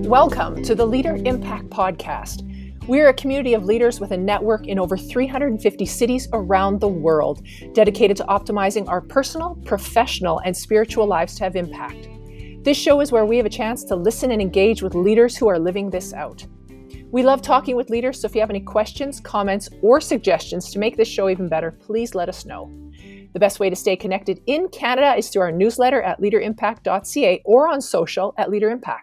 Welcome to the Leader Impact Podcast. We're a community of leaders with a network in over 350 cities around the world, dedicated to optimizing our personal, professional, and spiritual lives to have impact. This show is where we have a chance to listen and engage with leaders who are living this out. We love talking with leaders, so if you have any questions, comments, or suggestions to make this show even better, please let us know. The best way to stay connected in Canada is through our newsletter at leaderimpact.ca or on social at LeaderImpact.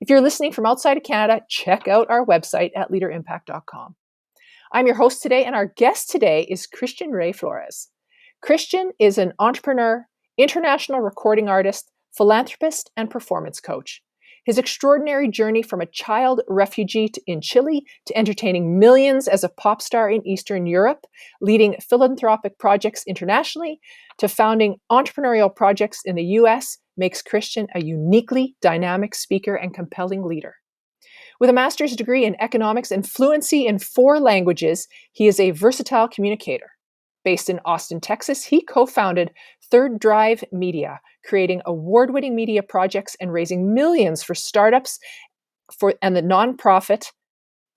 If you're listening from outside of Canada, check out our website at leaderimpact.com. I'm your host today, and our guest today is Christian Ray Flores. Christian is an entrepreneur, international recording artist, philanthropist, and performance coach. His extraordinary journey from a child refugee in Chile to entertaining millions as a pop star in Eastern Europe, leading philanthropic projects internationally, to founding entrepreneurial projects in the US, makes Christian a uniquely dynamic speaker and compelling leader. With a master's degree in economics and fluency in 4 languages, he is a versatile communicator. Based in Austin, Texas, he co-founded Third Drive Media, creating award-winning media projects and raising millions for startups and the nonprofit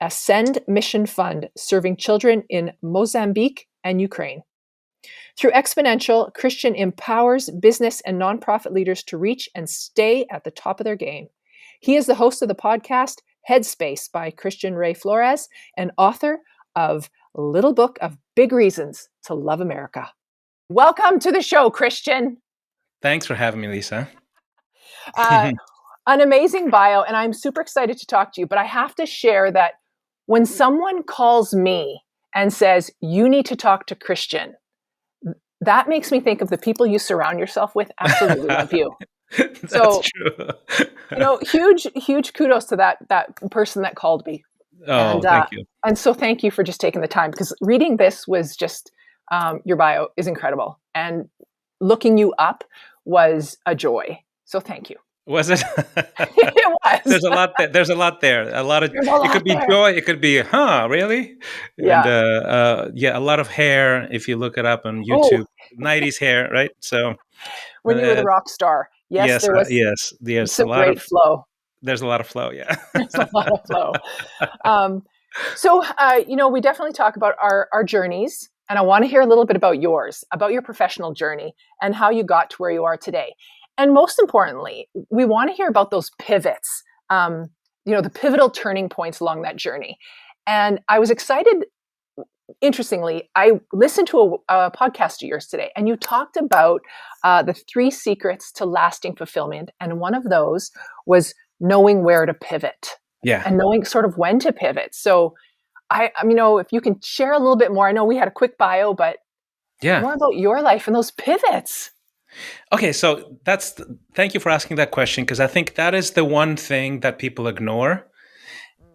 Ascend Mission Fund, serving children in Mozambique and Ukraine. Through Exponential, Christian empowers business and nonprofit leaders to reach and stay at the top of their game. He is the host of the podcast Headspace by Christian Ray Flores and author of Little Book of Big Reasons to Love America. Welcome to the show, Christian. Thanks for having me, Lisa. An amazing bio, and I'm super excited to talk to you, but I have to share that when someone calls me and says, you need to talk to Christian, that makes me think of the people you surround yourself with absolutely love you. That's true. Huge kudos to that person that called me. Thank you. And so thank you for just taking the time, because reading this was just, your bio is incredible. And looking you up was a joy. So thank you. Was it? It was. There's a lot there. It could be joy. It could be, really? Yeah. And a lot of hair. If you look it up on YouTube, 90s hair, right? So when you were the rock star, yes, there was there's a lot of flow. There's a lot of flow. Yeah. There's a lot of flow. We definitely talk about our journeys, and I want to hear a little bit about yours, about your professional journey and how you got to where you are today. And most importantly, we want to hear about those pivots, the pivotal turning points along that journey. And I was excited. Interestingly, I listened to a podcast of yours today, and you talked about the 3 secrets to lasting fulfillment. And one of those was knowing where to pivot. Yeah. And knowing sort of when to pivot. So if you can share a little bit more. I know we had a quick bio, but more about your life and those pivots. Okay, so thank you for asking that question, because I think that is the one thing that people ignore.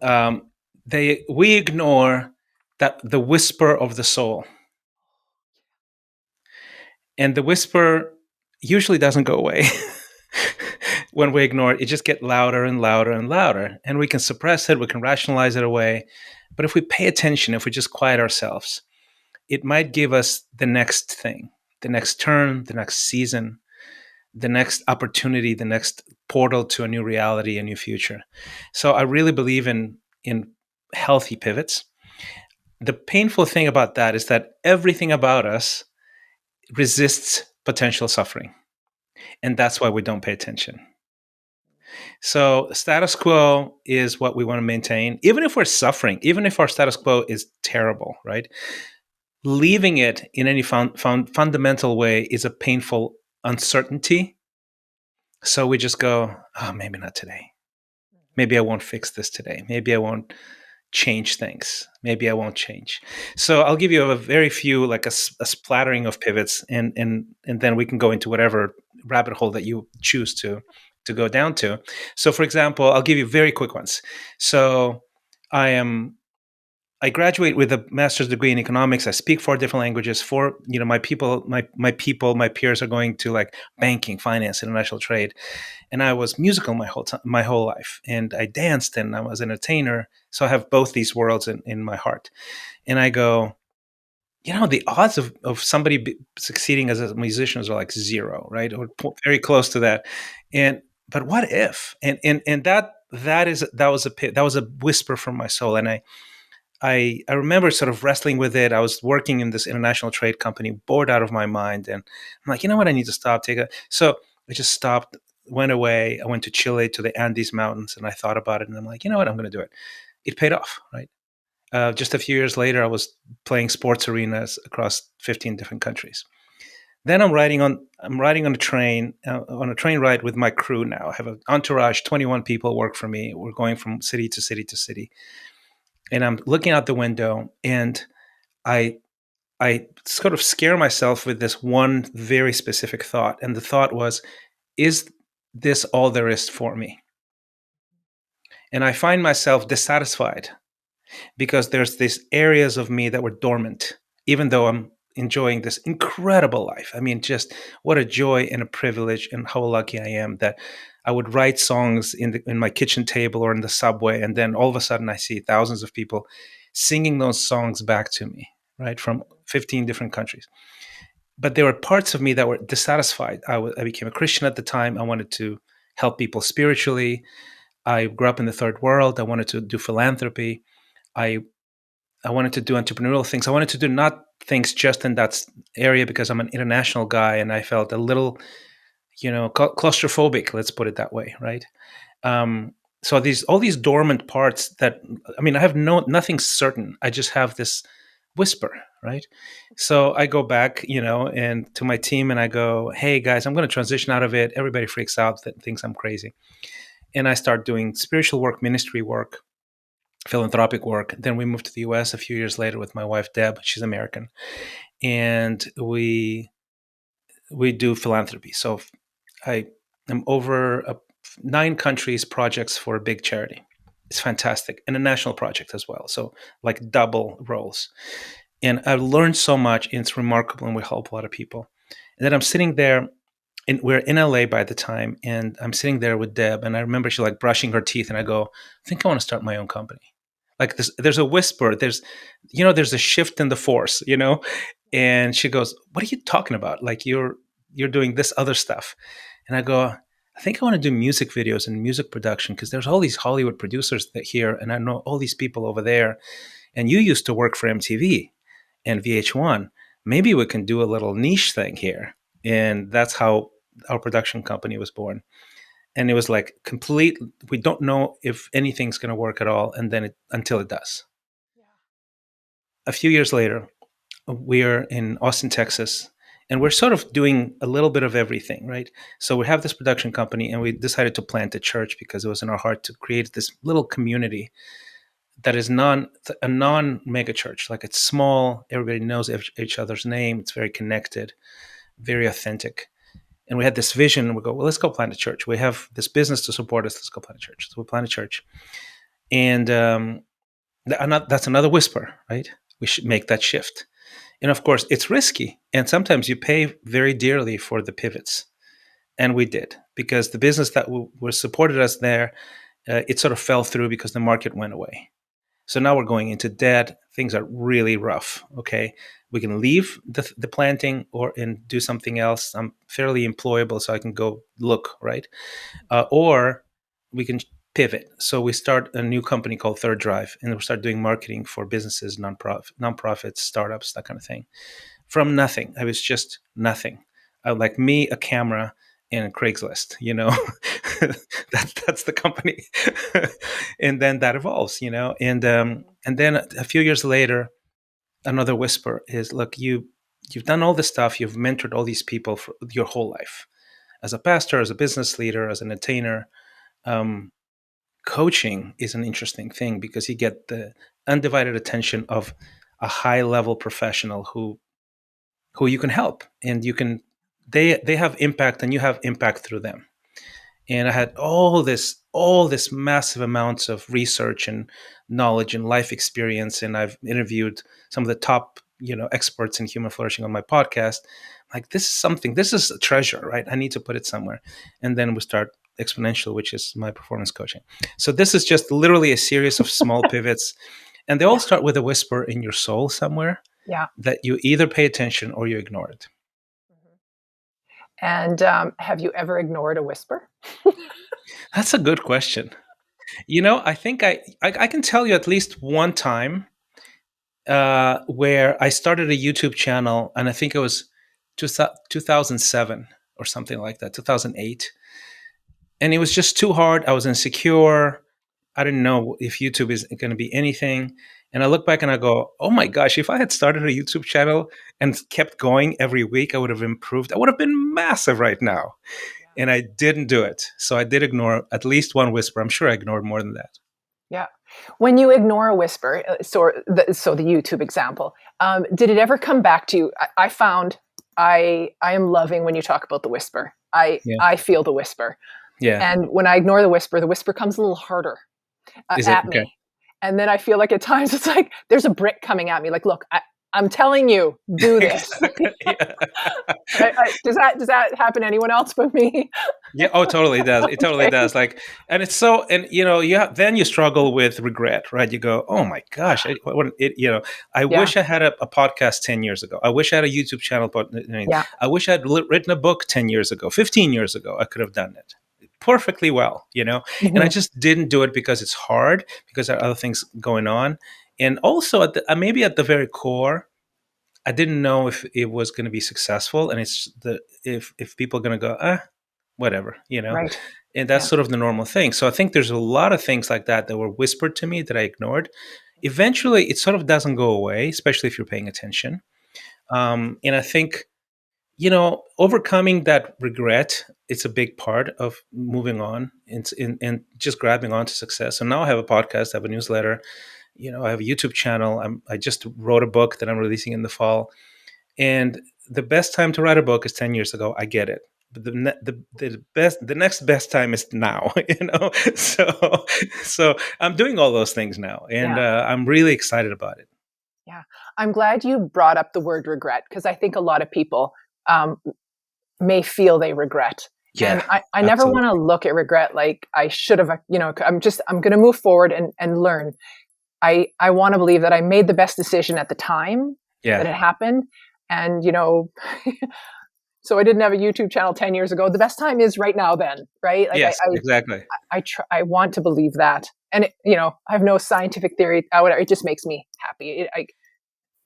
We ignore the whisper of the soul. And the whisper usually doesn't go away. When we ignore it, it just gets louder and louder and louder. And we can suppress it, we can rationalize it away. But if we pay attention, if we just quiet ourselves, it might give us the next thing, the next turn, the next season, the next opportunity, the next portal to a new reality, a new future. So I really believe in healthy pivots. The painful thing about that is that everything about us resists potential suffering. And that's why we don't pay attention. So status quo is what we want to maintain. Even if we're suffering, even if our status quo is terrible, right? Leaving it in any fundamental way is a painful uncertainty. So we just go, maybe not today. Maybe I won't fix this today. Maybe I won't change things. Maybe I won't change. So I'll give you a very few, like a splattering of pivots, and then we can go into whatever rabbit hole that you choose to go down to. So for example, I'll give you very quick ones. So I graduate with a master's degree in economics. I speak 4 different languages. My peers are going to like banking, finance, international trade. And I was musical my whole life. And I danced and I was an entertainer. So I have both these worlds in my heart. And I go, the odds of somebody succeeding as a musician are like 0, right? Or very close to that. But what if? And that that was a whisper from my soul, and I remember sort of wrestling with it. I was working in this international trade company, bored out of my mind, and I'm like, you know what, I need to stop. So I just stopped, went away. I went to Chile, to the Andes Mountains, and I thought about it, and I'm like, you know what, I'm going to do it. It paid off, right? Just a few years later, I was playing sports arenas across 15 different countries. Then I'm riding on a train ride with my crew now. I have an entourage, 21 people work for me. We're going from city to city to city. And I'm looking out the window, and I I sort of scare myself with this one very specific thought. And the thought was, is this all there is for me? And I find myself dissatisfied because there's these areas of me that were dormant, even though I'm enjoying this incredible life. I mean, just what a joy and a privilege, and how lucky I am that I would write songs in my kitchen table or in the subway, and then all of a sudden I see thousands of people singing those songs back to me, right, from 15 different countries. But there were parts of me that were dissatisfied. I became a Christian at the time. I wanted to help people spiritually. I grew up in the third world. I wanted to do philanthropy. I I wanted to do entrepreneurial things. I wanted to do not things just in that area because I'm an international guy and I felt a little, claustrophobic. Let's put it that way, right? So these all these dormant parts that I mean, I have nothing certain. I just have this whisper, right? So I go back, and to my team and I go, "Hey guys, I'm going to transition out of it." Everybody freaks out, that thinks I'm crazy, and I start doing spiritual work, ministry work, philanthropic work. Then we moved to the US a few years later with my wife Deb. She's American, and we do philanthropy. So I am over 9 countries projects for a big charity. It's fantastic, and a national project as well. So like double roles, and I've learned so much. And it's remarkable, and we help a lot of people. And then I'm sitting there. And we're in LA by the time, and I'm sitting there with Deb, and I remember she like brushing her teeth, and I go, I think I want to start my own company. Like this, there's a whisper, there's a shift in the force, and she goes, what are you talking about? Like you're doing this other stuff. And I go, I think I want to do music videos and music production because there's all these Hollywood producers that here, and I know all these people over there, and you used to work for MTV and VH1. Maybe we can do a little niche thing here. And that's how our production company was born. And it was like complete, we don't know if anything's going to work at all, and then until it does. Yeah. A few years later, we are in Austin, Texas, and we're sort of doing a little bit of everything, right? So we have this production company, and we decided to plant a church because it was in our heart to create this little community that is a non mega church. Like it's small, everybody knows each other's name, it's very connected, very authentic. And we had this vision, and we go, well, let's go plant a church. We have this business to support us. Let's go plant a church. So we plant a church. And that's another whisper, right? We should make that shift. And of course, it's risky. And sometimes you pay very dearly for the pivots. And we did, because the business that was supported us there, it sort of fell through because the market went away. So now we're going into debt. Things are really rough. Okay, we can leave the planting and do something else. I'm fairly employable, so I can go look, right? Or we can pivot. So we start a new company called Third Drive, and we start doing marketing for businesses, nonprofits, startups, that kind of thing. From nothing, I was just nothing. Like me, a camera, and Craigslist, that's the company. And then that evolves, and then a few years later, another whisper is, look, you've done all this stuff, you've mentored all these people for your whole life, as a pastor, as a business leader, as an entertainer. Coaching is an interesting thing because you get the undivided attention of a high level professional who you can help, and they have impact, and you have impact through them. And I had all this massive amounts of research and knowledge and life experience, and I've interviewed some of the top experts in human flourishing on my podcast. Like, this is a treasure, right? I need to put it somewhere. And then we start Exponential, which is my performance coaching. So this is just literally a series of small pivots, and they all start with a whisper in your soul somewhere. Yeah, that you either pay attention or you ignore it. And have you ever ignored a whisper? That's a good question. I think I can tell you at least one time where I started a YouTube channel, and I think it was 2007 or something like that, 2008. And it was just too hard. I was insecure. I didn't know if YouTube is going to be anything. And I look back and I go, oh my gosh, if I had started a YouTube channel and kept going every week, I would have improved. I would have been massive right now. And I didn't do it. So I did ignore at least one whisper. I'm sure I ignored more than that. Yeah. When you ignore a whisper, so the YouTube example, did it ever come back to you? I found I am loving when you talk about the whisper. I feel the whisper. Yeah. And when I ignore the whisper comes a little harder at me. Okay. And then I feel like at times it's like there's a brick coming at me. Like, look, I'm telling you, do this. Does that happen to anyone else but me? Yeah. Oh, totally it does. It totally does. Like, and it's so, and then you struggle with regret, right? You go, oh my gosh, I wish I had a podcast 10 years ago. I wish I had a YouTube channel, but I wish I'd written a book 10 years ago, 15 years ago. I could have done it perfectly well, Mm-hmm. and I just didn't do it because it's hard, because there are other things going on. And also maybe at the very core, I didn't know if it was going to be successful, and if people are going to go, whatever, Right. and that's sort of the normal thing. So I think there's a lot of things like that were whispered to me that I ignored. Eventually, it sort of doesn't go away, especially if you're paying attention. And I think, overcoming that regret, it's a big part of moving on and just grabbing onto success. So now I have a podcast, I have a newsletter, I have a YouTube channel. I just wrote a book that I'm releasing in the fall. And the best time to write a book is 10 years ago. I get it. But the next best time is now, So I'm doing all those things now, and I'm really excited about it. Yeah. I'm glad you brought up the word regret, because I think a lot of people may feel they regret. Yeah, and I never want to look at regret like I should have, I'm going to move forward and learn. I want to believe that I made the best decision at the time that it happened. And, so I didn't have a YouTube channel 10 years ago. The best time is right now then, right? Like yes, exactly. I want to believe that. And, I have no scientific theory. It just makes me happy.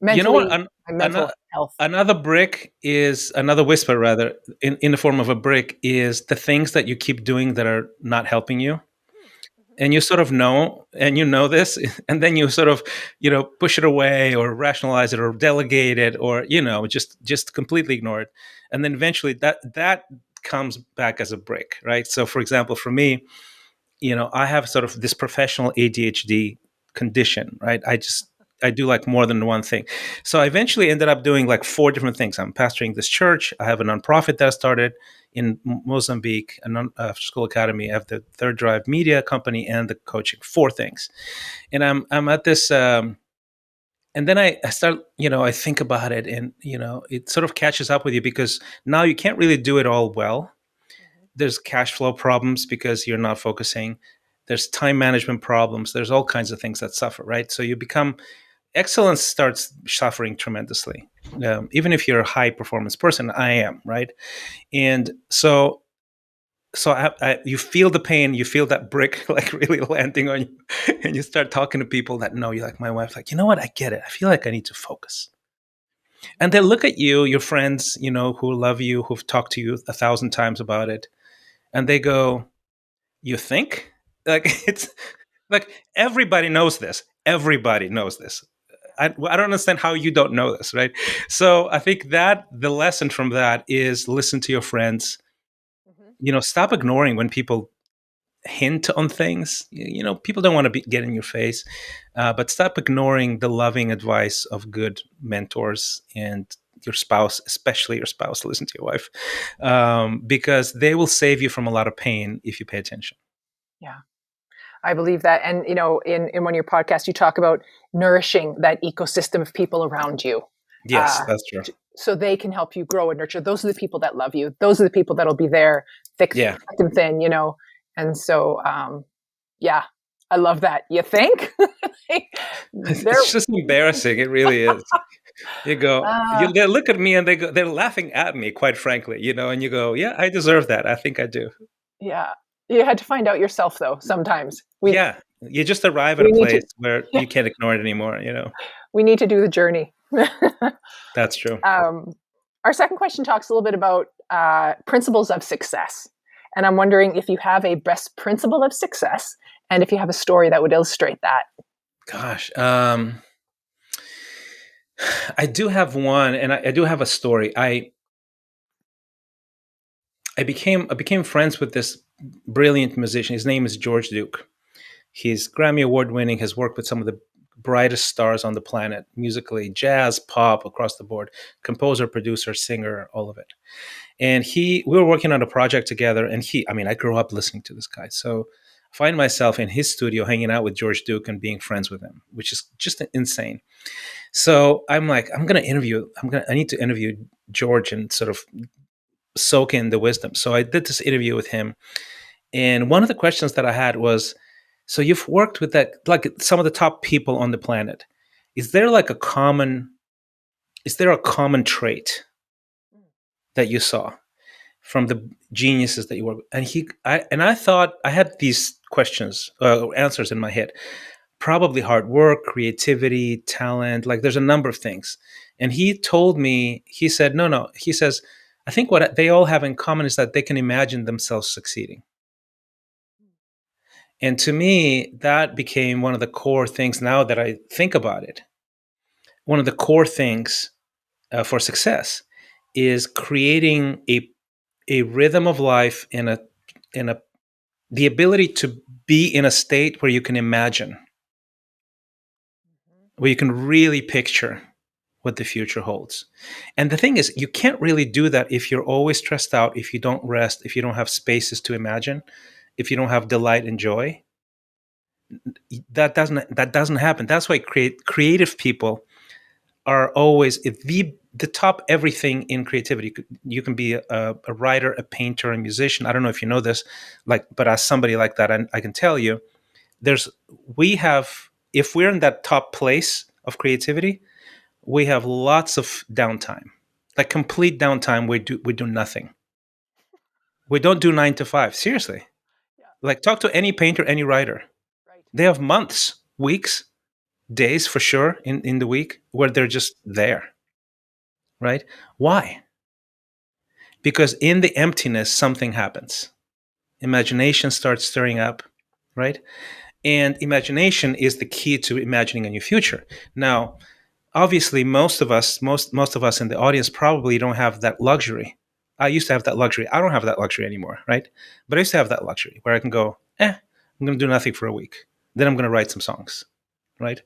Mentally, mental health. Another whisper, rather, in the form of a brick, is the things that you keep doing that are not helping you. And you sort of know, and this, and then you sort of, push it away or rationalize it or delegate it or, just completely ignore it. And then eventually that comes back as a brick, right? So for example, for me, I have sort of this professional ADHD condition, right? I do like more than one thing. So I eventually ended up doing like 4 different things. I'm pastoring this church. I have a nonprofit that I started in Mozambique, a school academy. I have the Third Drive media company and the coaching. 4 things. And I'm at this, and then I start, I think about it, and, it sort of catches up with you, because now you can't really do it all well. There's cash flow problems because you're not focusing. There's time management problems. There's all kinds of things that suffer, right? So excellence starts suffering tremendously. Even if you're a high performance person, I am, right? And so you feel the pain, you feel that brick like really landing on you, and you start talking to people that know you, like my wife, like, you know what? I get it. I feel like I need to focus. And they look at you, your friends, who love you, who've talked to you 1,000 times about it, and they go, you think? Like, it's like, everybody knows this. Everybody knows this. I don't understand how you don't know this, right? So I think that the lesson from that is listen to your friends. Stop ignoring when people hint on things. People don't want to get in your face, but stop ignoring the loving advice of good mentors and your spouse, especially your spouse. Listen to your wife, because they will save you from a lot of pain if you pay attention. Yeah. I believe that. And, in one of your podcasts, you talk about nourishing that ecosystem of people around you. Yes, that's true. So they can help you grow and nurture. Those are the people that love you. Those are the people that'll be there, thick and thin, And so, I love that. You think? It's just embarrassing. It really is. You go, they look at me and they're laughing at me, quite frankly, and you go, yeah, I deserve that. I think I do. Yeah. You had to find out yourself, though. Sometimes Yeah, you just arrive at we a need to place where you can't ignore it anymore. we need to do the journey. That's true. Our second question talks a little bit about principles of success, and I'm wondering if you have a best principle of success, and if you have a story that would illustrate that. Gosh, I do have one, and I do have a story. I became friends with this brilliant musician. His name is George Duke. He's Grammy Award winning, has worked with some of the brightest stars on the planet, musically, jazz, pop, across the board, composer, producer, singer, all of it. And we were working on a project together, and I grew up listening to this guy. So I find myself in his studio hanging out with George Duke and being friends with him, which is just insane. So I'm like, I need to interview George and sort of soak in the wisdom. So I did this interview with him. And one of the questions that I had was, so you've worked with like some of the top people on the planet. Is there a common trait that you saw from the geniuses that you work with? And I thought I had these answers in my head. Probably hard work, creativity, talent, like there's a number of things. And he told me, he said, no. He says, I think what they all have in common is that they can imagine themselves succeeding. And to me, that became one of the core things now that I think about it. One of the core things for success is creating a rhythm of life the ability to be in a state where you can imagine, where you can really picture what the future holds. And the thing is, you can't really do that if you're always stressed out, if you don't rest, if you don't have spaces to imagine, if you don't have delight and joy. That doesn't happen. That's why creative people are always the top everything in creativity. You can be a writer, a painter, a musician. I don't know if you know this, but as somebody like that, I can tell you, if we're in that top place of creativity, we have lots of downtime, like complete downtime. We do nothing. We don't do 9 to 5. Seriously, like talk to any painter, any writer. They have months, weeks, days for sure in the week where they're just there, right? Why? Because in the emptiness, something happens. Imagination starts stirring up, right? And imagination is the key to imagining a new future. Now, obviously, most of us in the audience probably don't have that luxury. I used to have that luxury. I don't have that luxury anymore, right? But I used to have that luxury where I can go, I'm going to do nothing for a week. Then I'm going to write some songs, right?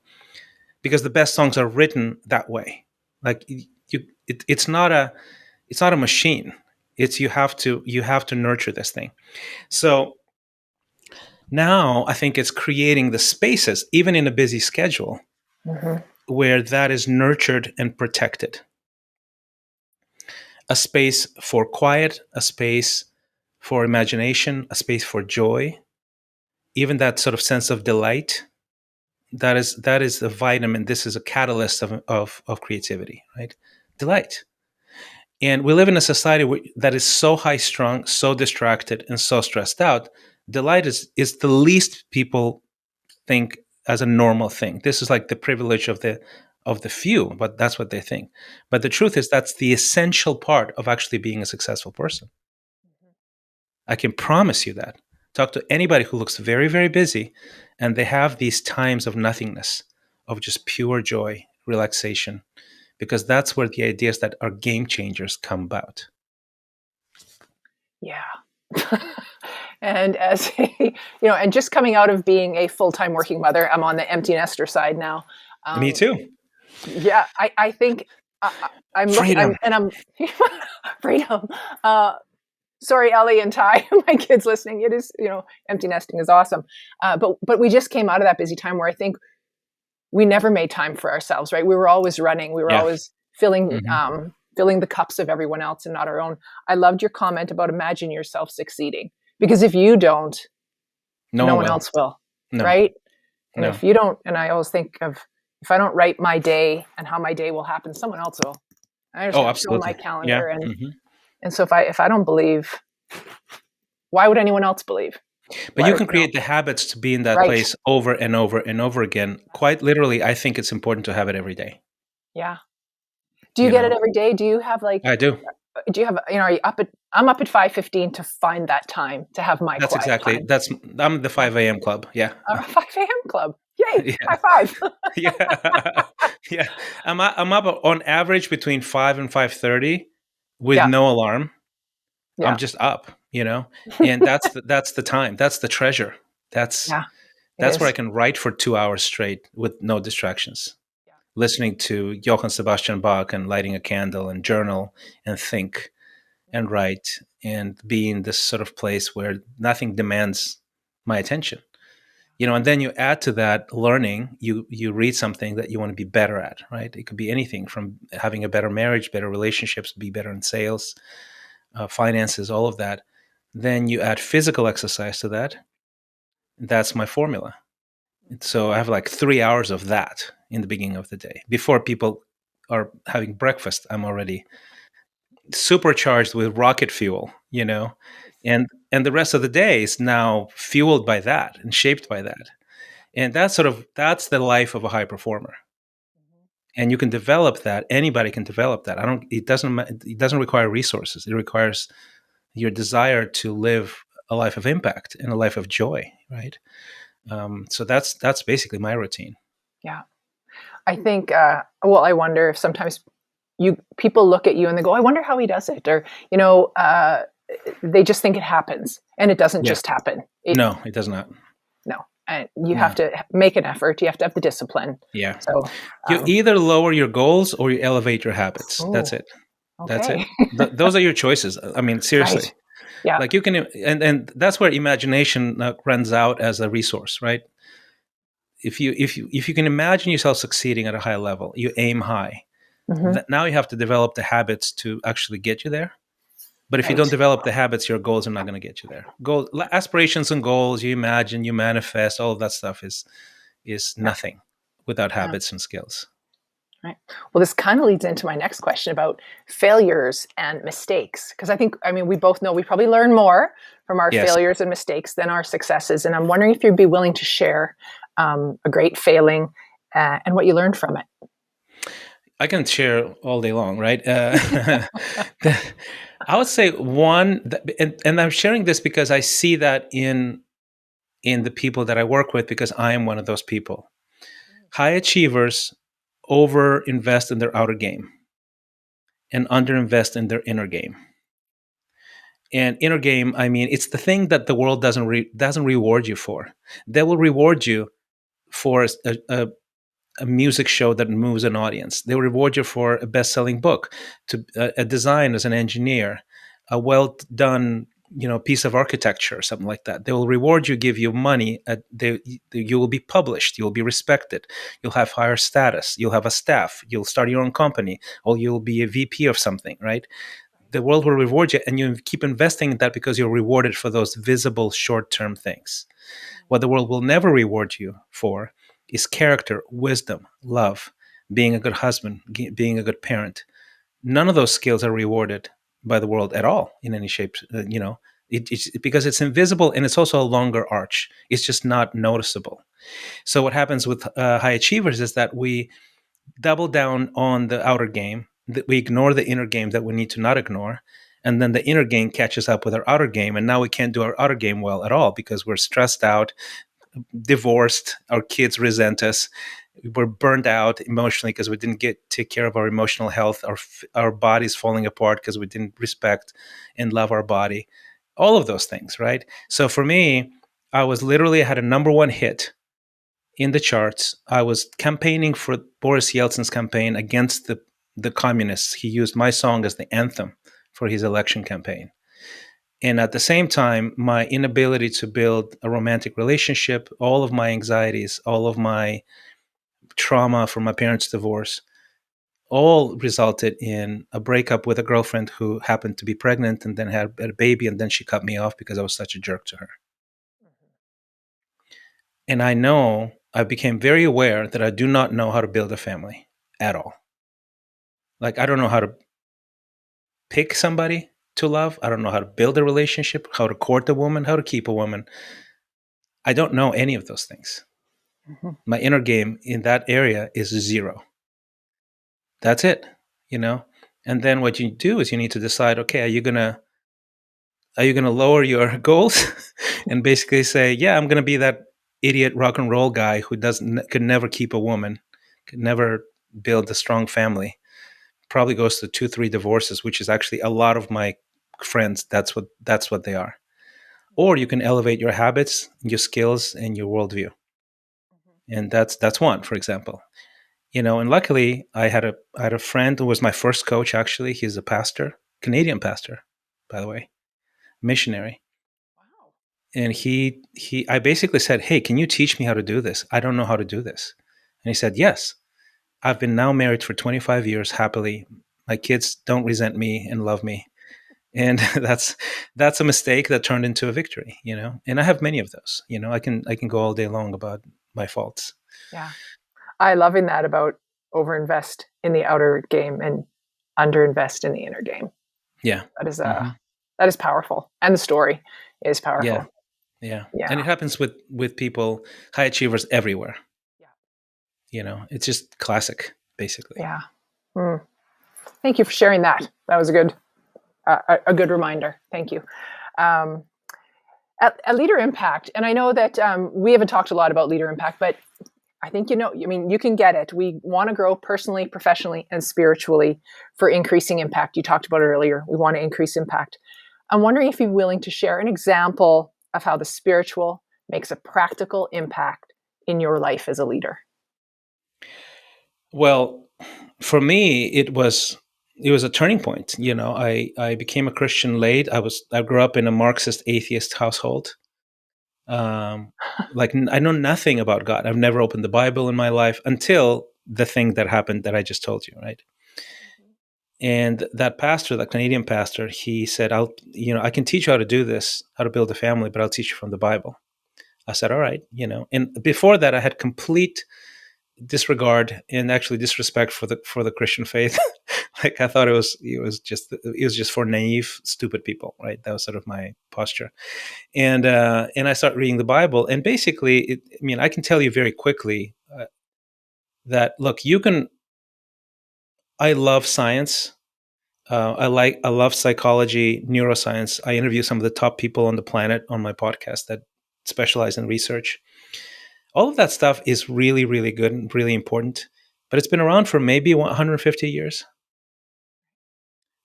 Because the best songs are written that way. Like it's not a machine. It's you have to nurture this thing. So now I think it's creating the spaces, even in a busy schedule, where that is nurtured and protected. A space for quiet, a space for imagination, a space for joy, even that sort of sense of delight. That is a vitamin. This is a catalyst of creativity, right? Delight. And we live in a society that is so high strung, so distracted, and so stressed out. Delight is the least people think as a normal thing. This is like the privilege of the few, but that's what they think. But the truth is that's the essential part of actually being a successful person. I can promise you that. Talk to anybody who looks very, very busy, and they have these times of nothingness, of just pure joy, relaxation, because that's where the ideas that are game changers come about. Yeah. And as and just coming out of being a full-time working mother, I'm on the empty nester side now. Me too. Yeah, I think I'm freedom. I'm freedom. Sorry, Ellie and Ty, my kids listening. It is, empty nesting is awesome. But we just came out of that busy time where I think we never made time for ourselves, right? We were always running. We were always filling the cups of everyone else and not our own. I loved your comment about imagine yourself succeeding, because if you don't, no one else will, right? And if you don't, and I always think of, if I don't write my day and how my day will happen, someone else will. I just fill my calendar. And so if I don't believe, why would anyone else believe? But you Or, can create the habits to be in that right. place over and over and over again. Quite literally, I think it's important to have it every day. Yeah. Do you You get it know, every day? Do you have like, I do. do you have, are you up at, I'm up at 5:15 to find that time to have my That's quiet exactly. time. I'm the 5 a.m. club. Yeah, 5 a.m. club. Yay. yeah, High five. yeah, yeah. I'm up on average between 5 and 5:30 with Yeah. no alarm. I'm Yeah. just up. And that's the time. That's the treasure. That's Yeah. It that's where I is. can write for 2 hours straight with no distractions, Yeah. listening to Johann Sebastian Bach and lighting a candle and journal and think and write and be in this sort of place where nothing demands my attention. And then you add to that learning. You read something that you want to be better at, right? It could be anything from having a better marriage, better relationships, be better in sales, finances, all of that. Then you add physical exercise to that. That's my formula. So I have like 3 hours of that in the beginning of the day. Before people are having breakfast, I'm already supercharged with rocket fuel, and the rest of the day is now fueled by that and shaped by that. And that's the life of a high performer. And you can develop that. Anybody can develop that. It doesn't require resources. It requires your desire to live a life of impact and a life of joy, right? So that's basically my routine. Yeah. I think, well, I wonder if sometimes people look at you and they go, I wonder how he does it. Or, they just think it happens, and it doesn't Yeah. just happen. No, it does not. No. And you No. have to make an effort. You have to have the discipline. Yeah. So, You either lower your goals or you elevate your habits. That's oh, it. That's it. okay. Those are your choices. I mean, seriously. Right. Yeah. Like you can, and that's where imagination runs out as a resource, right? If you can imagine yourself succeeding at a high level, you aim high. Hmm. Now you have to develop the habits to actually get you there. But if you don't Right. develop the habits, your goals are not going to get you there. Aspirations and goals, you imagine, you manifest, all of that stuff is Yeah. nothing without Yeah. habits and skills. Right. Well, this kind of leads into my next question about failures and mistakes. Because I mean, we both know we probably learn more from our Yes, failures and mistakes than our successes. And I'm wondering if you'd be willing to share a great failing and what you learned from it. I can share all day long, right? I would say and I'm sharing this because I see that in the people that I work with, because I am one of those people. High achievers over invest in their outer game and under invest in their inner game. And inner game, I mean, it's the thing that the world doesn't reward you for. They will reward you for a music show that moves an audience. They will reward you for a best-selling book, to a design as an engineer, a well done piece of architecture or something like that. They will reward you, give you money. You will be published. You will be respected. You'll have higher status. You'll have a staff. You'll start your own company, or you'll be a VP of something, right? The world will reward you, and you keep investing in that because you're rewarded for those visible short-term things. What the world will never reward you for is character, wisdom, love, being a good husband, being a good parent. None of those skills are rewarded by the world at all in any shape. It's because it's invisible, and it's also a longer arch. It's just not noticeable. So what happens with high achievers is that we double down on the outer game, that we ignore the inner game that we need to not ignore. And then the inner game catches up with our outer game. And now we can't do our outer game well at all because we're stressed out, divorced, our kids resent us, we're burned out emotionally because we didn't take care of our emotional health, our body's falling apart because we didn't respect and love our body, all of those things, right? So for me, I had a number one hit in the charts. I was campaigning for Boris Yeltsin's campaign against the communists. He used my song as the anthem for his election campaign. And at the same time, my inability to build a romantic relationship, all of my anxieties, all of my trauma from my parents' divorce, all resulted in a breakup with a girlfriend who happened to be pregnant and then had a baby, and then she cut me off because I was such a jerk to her. And I became very aware that I do not know how to build a family at all. Like, I don't know how to pick somebody to love. I don't know how to build a relationship, how to court a woman, how to keep a woman. I don't know any of those things. Mm-hmm. My inner game in that area is zero. That's it, And then what you do is you need to decide, okay, are you gonna lower your goals and basically say, yeah, I'm gonna be that idiot rock and roll guy who could never keep a woman, could never build a strong family, probably goes to 2-3 divorces, which is actually a lot of my friends. That's what they are. Or you can elevate your habits, your skills, and your worldview. And that's one, for example. And luckily I had a friend who was my first coach. Actually, he's a pastor, Canadian pastor, by the way, missionary. Wow. And I basically said, hey, can you teach me how to do this? I don't know how to do this. And he said, yes. I've been now married for 25 years happily. My kids don't resent me and love me. And that's a mistake that turned into a victory, And I have many of those. I can go all day long about my faults. Yeah. I love in that about overinvest in the outer game and underinvest in the inner game. Yeah. That is powerful. And the story is powerful. Yeah. Yeah. And it happens with people, high achievers everywhere. Yeah. It's just classic, basically. Yeah. Thank you for sharing that. That was a good reminder. Thank you. At LeaderImpact, and I know that we haven't talked a lot about LeaderImpact, but I think you can get it. We want to grow personally, professionally, and spiritually for increasing impact. You talked about it earlier. We want to increase impact. I'm wondering if you're willing to share an example of how the spiritual makes a practical impact in your life as a leader. Well, for me, it was a turning point. I became a Christian late. I grew up in a Marxist atheist household. I know nothing about God. I've never opened the Bible in my life until the thing that happened that I just told you, right? Mm-hmm. And that pastor, that Canadian pastor, he said, I can teach you how to do this, how to build a family, but I'll teach you from the Bible. I said, all right, And before that, I had complete disregard and actually disrespect for the Christian faith. I thought it was just for naive, stupid people, right? That was sort of my posture. And I started reading the Bible, and basically, I can tell you very quickly that look, I love science. I love psychology, neuroscience. I interview some of the top people on the planet on my podcast that specialize in research. All of that stuff is really, really good and really important, but it's been around for maybe 150 years.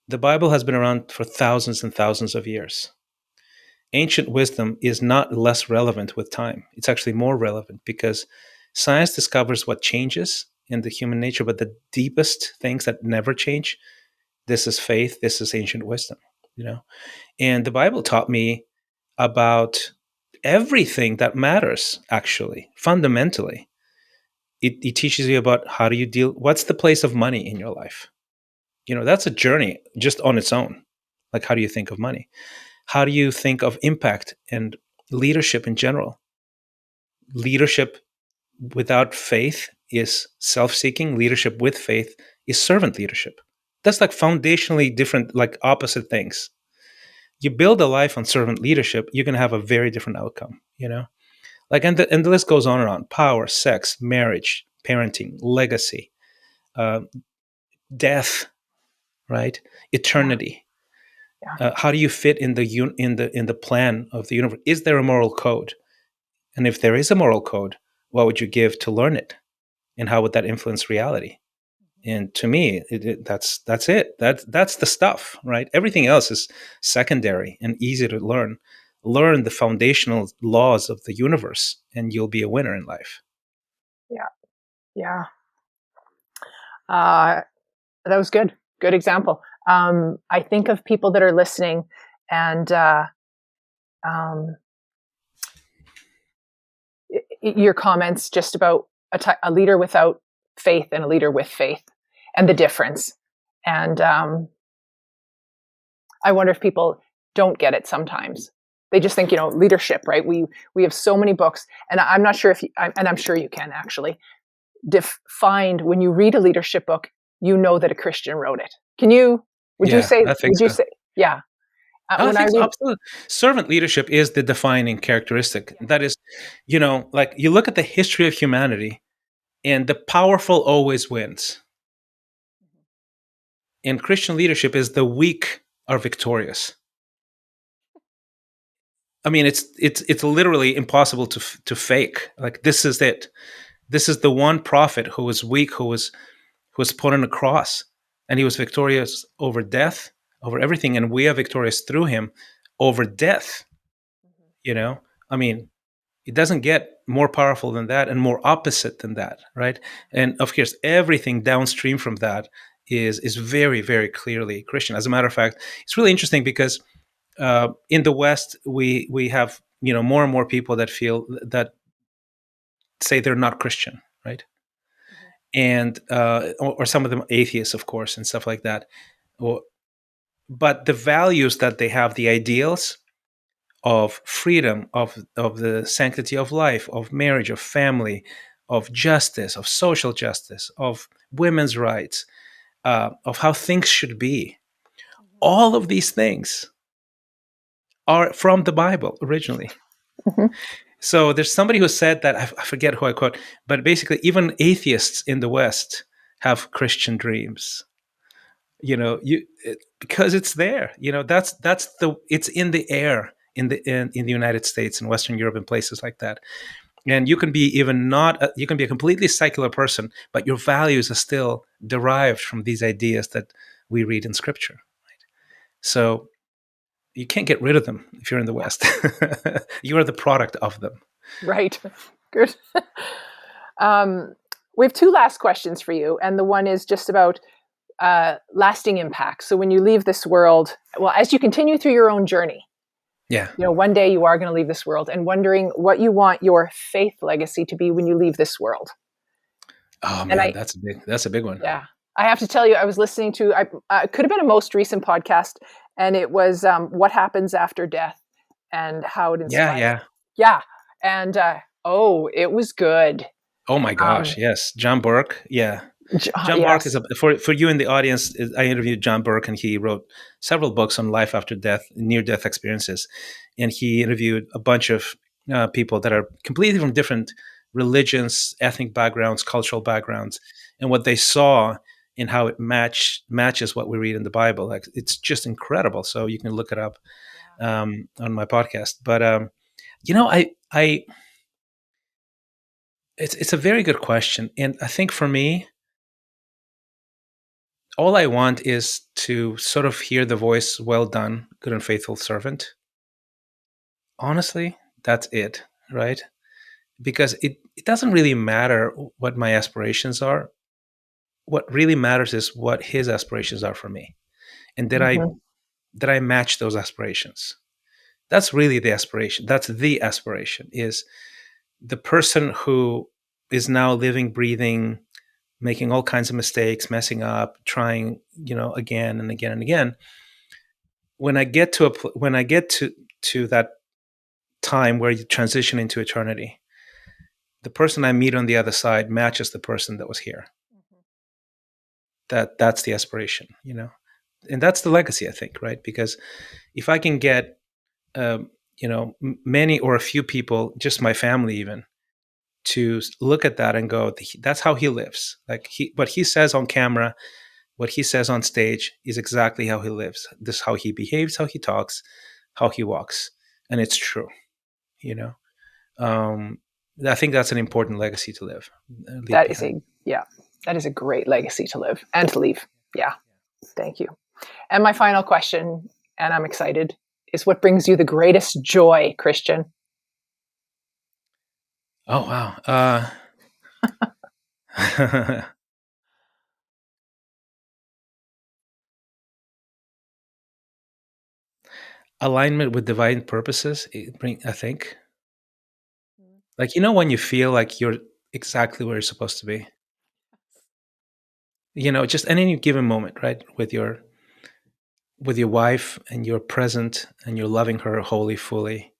The Bible has been around for thousands and thousands of years. Ancient wisdom is not less relevant with time. It's actually more relevant because science discovers what changes in the human nature, but the deepest things that never change, this is faith, this is ancient wisdom, And the Bible taught me about everything that matters, actually, fundamentally. It teaches you about how do you deal, what's the place of money in your life? That's a journey just on its own. Like, how do you think of money? How do you think of impact and leadership in general? Leadership without faith is self-seeking. Leadership with faith is servant leadership. That's like foundationally different, like opposite things. You build a life on servant leadership, you're going to have a very different outcome, and the list goes on and on. Power, sex, marriage, parenting, legacy, death, right? Eternity. Yeah. How do you fit in the plan of the universe? Is there a moral code? And if there is a moral code, what would you give to learn it? And how would that influence reality? And to me, that's it. That's the stuff, right? Everything else is secondary and easy to learn. Learn the foundational laws of the universe, and you'll be a winner in life. Yeah. That was good. Good example. I think of people that are listening, and your comments just about a leader without faith and a leader with faith, and the difference. And I wonder if people don't get it sometimes. They just think, leadership, right? We have so many books, and I'm not sure and I'm sure you can actually find when you read a leadership book, that a Christian wrote it. Would you say, I think so. Yeah. I When I think so, read, absolutely. Servant leadership is the defining characteristic. yeah. That is, like you look at the history of humanity, and the powerful always wins. And Christian leadership is the weak are victorious. I mean, it's literally impossible to fake. Like, this is it. This is the one prophet who was weak, who was put on a cross, and he was victorious over death, over everything, and we are victorious through him over death. I mean, it doesn't get more powerful than that and more opposite than that, right? And of course, everything downstream from that is very, very clearly Christian. As a matter of fact, it's really interesting because in the West, we have more and more people that feel that say they're not Christian, right? And or some of them atheists, of course, and stuff like that. Or, but the values that they have, the ideals of freedom, of the sanctity of life, of marriage, of family, of justice, of social justice, of women's rights, of how things should be. All of these things are from the Bible originally. Mhm. So there's somebody who said that, I forget who I quote, but basically, even atheists in the West have Christian dreams. Because it's there. That's it's in the air in the United States and Western Europe and places like that. And you can be even not you can be a completely secular person, but your values are still derived from these ideas that we read in Scripture. So you can't get rid of them if you're in the West. You are the product of them. Right. Good. um, we have two last questions for you, and the one is just about lasting impact. So when you leave this world, well, as you continue through your own journey, Yeah. one day you are going to leave this world, and wondering what you want your faith legacy to be when you leave this world. Oh And man, that's a big one. yeah, I have to tell you, I was listening to, it could have been a most recent podcast, and it was what happens after death and how it Yeah, inspired. yeah. Yeah. And it was good. Oh my gosh, yes. John Burke. Yeah. John Burke Yes. is for you in the audience. I interviewed John Burke, and he wrote several books on life after death, near-death experiences, and he interviewed a bunch of people that are completely from different religions, ethnic backgrounds, cultural backgrounds, and what they saw and how it matches what we read in the Bible. Like, it's just incredible. So you can look it up on my podcast. But I it's a very good question, and I think for me, all I want is to sort of hear the voice, "Well done, good and faithful servant." Honestly, that's it, right? Because it doesn't really matter what my aspirations are. What really matters is what his aspirations are for me. And Mhm. did I match those aspirations? That's really the aspiration. That's the aspiration, is the person who is now living, breathing, making all kinds of mistakes, messing up, trying, again and again and again. When I get to that time where you transition into eternity, the person I meet on the other side matches the person that was here. That's the aspiration. And that's the legacy, I think, right? Because if I can get many or a few people, just my family even, to look at that and go, that's how he lives. Like, what he says on camera, what he says on stage is exactly how he lives. This is how he behaves, how he talks, how he walks, and it's true. You know, um, I think that's an important legacy to leave That is behind. that is a great legacy to live and to leave. Yeah. Thank you. And my final question, and I'm excited, is what brings you the greatest joy, Christian? Oh wow. Alignment with divine purposes. I think, like, when you feel like you're exactly where you're supposed to be. Just at any given moment, right? With your wife, and you're present and you're loving her wholly, fully.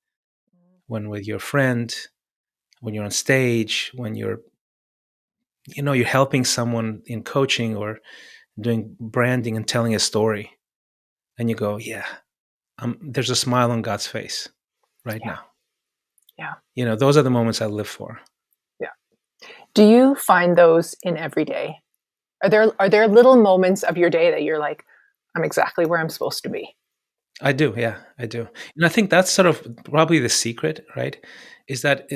When with your friend, when you're on stage, when you're helping someone in coaching or doing branding and telling a story, and you go, yeah, there's a smile on God's face right Yeah. now. Yeah. Those are the moments I live for. Yeah. Do you find those in every day? Are there little moments of your day that you're like, I'm exactly where I'm supposed to be? I do, yeah, I do. And I think that's sort of probably the secret, right? Is that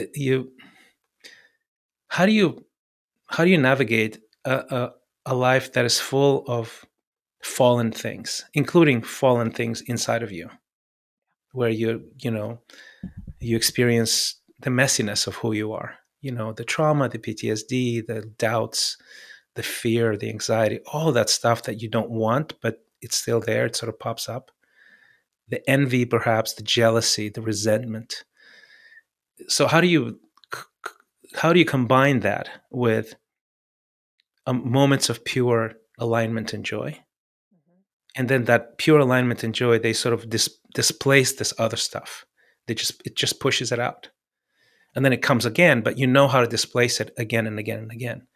how do you navigate a life that is full of fallen things, including fallen things inside of you, where you experience the messiness of who you are, the trauma, the PTSD, the doubts, the fear, the anxiety, all that stuff that you don't want, but it's still there. It sort of pops up. The envy, perhaps, the jealousy, the resentment. So how do you combine that with moments of pure alignment and joy? And then that pure alignment and joy, they sort of displace this other stuff. It just pushes it out. And then it comes again, but you know how to displace it again and again and again.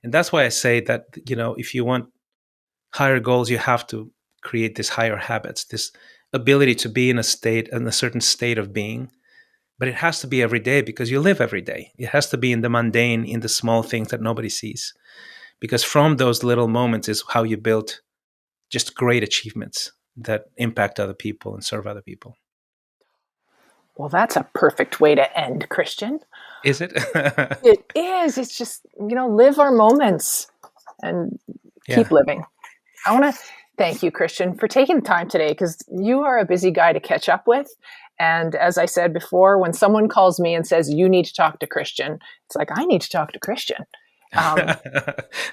And that's why I say that, if you want higher goals, you have to create these higher habits, this ability to be in a certain state of being. But it has to be every day because you live every day. It has to be in the mundane, in the small things that nobody sees. Because from those little moments is how you build just great achievements that impact other people and serve other people. Well, that's a perfect way to end, Christian. Is it? It is. It's just, live our moments and keep living. I want to thank you, Christian, for taking the time today because you are a busy guy to catch up with. And as I said before, when someone calls me and says, you need to talk to Christian, it's like, I need to talk to Christian. I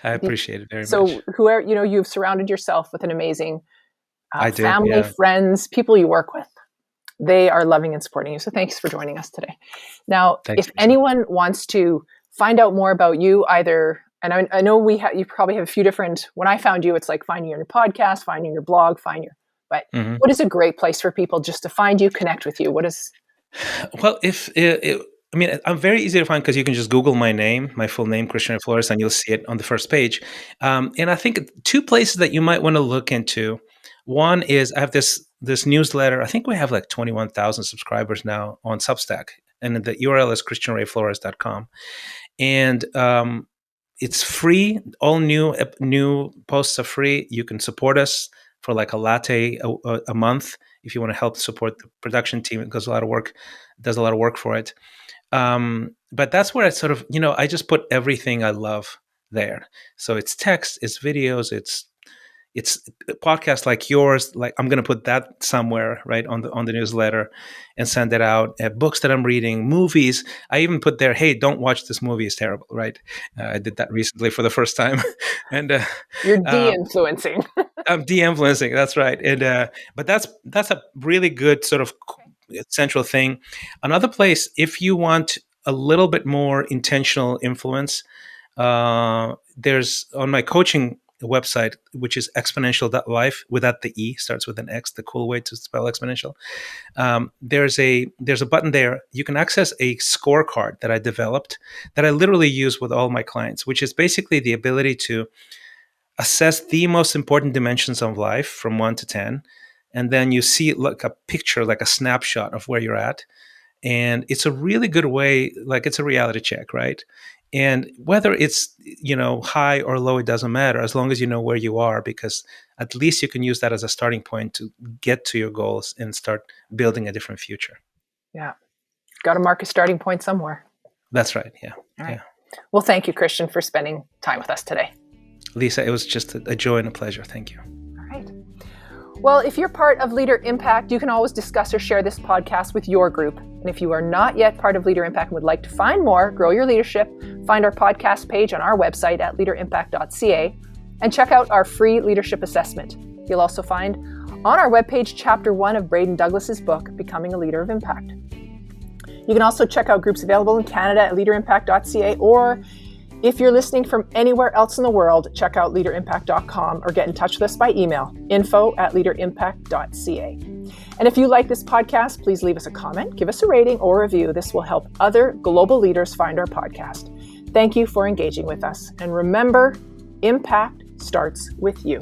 appreciate it very much. So whoever, you've surrounded yourself with an amazing family, yeah. friends, people you work with. They are loving and supporting you. So thanks for joining us today. Now, if anyone wants to find out more about you, either, and I know you probably have a few different, when I found you, it's like finding your podcast, finding your blog, but what is a great place for people just to find you, connect with you? What is? Well, I'm very easy to find because you can just Google my name, my full name, Christian Ray Flores, and you'll see it on the first page. And I think two places that you might want to look into. One is I have this newsletter. I think we have like 21,000 subscribers now on Substack, and the URL is christianrayflores.com. And it's free. All new posts are free. You can support us for like a latte a month if you want to help support the production team. It does a lot of work for it. But that's where I sort of, I just put everything I love there. So it's text, it's videos, it's podcasts like yours. Like I'm going to put that somewhere, right, on the newsletter and send it out. Books that I'm reading, movies. I even put there, hey, don't watch this movie; it's terrible, right? I did that recently for the first time, and you're de-influencing. I'm de-influencing. That's right. And but that's a really good sort of central thing. Another place, if you want a little bit more intentional influence, there's on my coaching website, which is exponential.life, without the E, starts with an X, the cool way to spell exponential. There's a button there. You can access a scorecard that I developed that I literally use with all my clients, which is basically the ability to assess the most important dimensions of life from 1 to 10. And then you see like a picture, like a snapshot of where you're at. And it's a really good way, like it's a reality check, right? And whether it's, high or low, it doesn't matter as long as you know where you are, because at least you can use that as a starting point to get to your goals and start building a different future. Yeah. Got to mark a starting point somewhere. That's right. Yeah. All right. Yeah. Well, thank you, Christian, for spending time with us today. Lisa, it was just a joy and a pleasure. Thank you. All right. Well, if you're part of Leader Impact, you can always discuss or share this podcast with your group. And if you are not yet part of Leader Impact and would like to find more, grow your leadership, find our podcast page on our website at leaderimpact.ca and check out our free leadership assessment. You'll also find on our webpage Chapter 1 of Braden Douglas's book, Becoming a Leader of Impact. You can also check out groups available in Canada at leaderimpact.ca, or if you're listening from anywhere else in the world, check out leaderimpact.com or get in touch with us by email, info@leaderimpact.ca. And if you like this podcast, please leave us a comment, give us a rating or review. This will help other global leaders find our podcast. Thank you for engaging with us. And remember, impact starts with you.